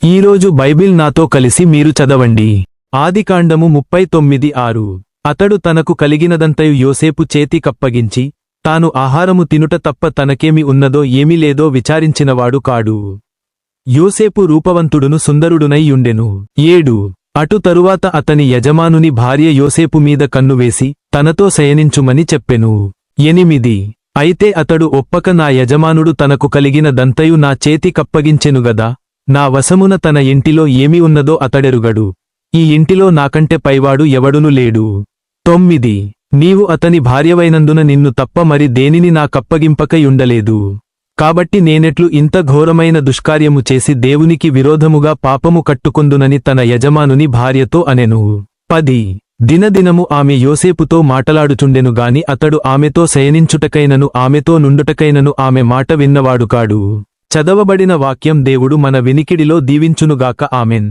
ఈరోజు బైబిల్ నాతో కలిసి మీరు చదవండి. ఆదికాండము 39:6. అతడు తనకు కలిగినదంతయు యోసేపు చేతికప్పగించి, తాను ఆహారము తినుట తప్ప తనకేమి ఉన్నదో ఏమీ లేదో విచారించినవాడు కాడు. యోసేపు రూపవంతుడును సుందరుడునై యుండెను. 7. అటు తరువాత అతని యజమానుని భార్య యోసేపు మీద కన్నువేసి, తనతో శయనించుమని చెప్పెను. 8. అయితే అతడు ఒప్పక, నా యజమానుడు తనకు కలిగినదంతయు నా చేతికప్పగించెనుగదా, నా వశమున తన ఇంటిలో ఏమి ఉన్నదో అతడెరుగడు. ఈ ఇంటిలో నాకంటే పైవాడు ఎవడును లేడు. 9. నీవు అతని భార్యవైనందున నిన్ను తప్ప మరి దేనిని నాకప్పగింపక యుండలేదు. కాబట్టి నేనెట్లు ఇంత ఘోరమైన దుష్కార్యము చేసి దేవునికి విరోధముగా పాపము కట్టుకొందునని తన యజమానుని భార్యతో అనెను. 10. దినదినము ఆమె యోసేపుతో మాటలాడుచుండెను గాని అతడు ఆమెతో శయనించుటకైనను ఆమెతో నుండుటకైనను ఆమె మాట విన్నవాడు కాడు. చదవబడిన వాక్యం దేవుడు మన వినికిడిలో దీవించునుగాక. ఆమెన్.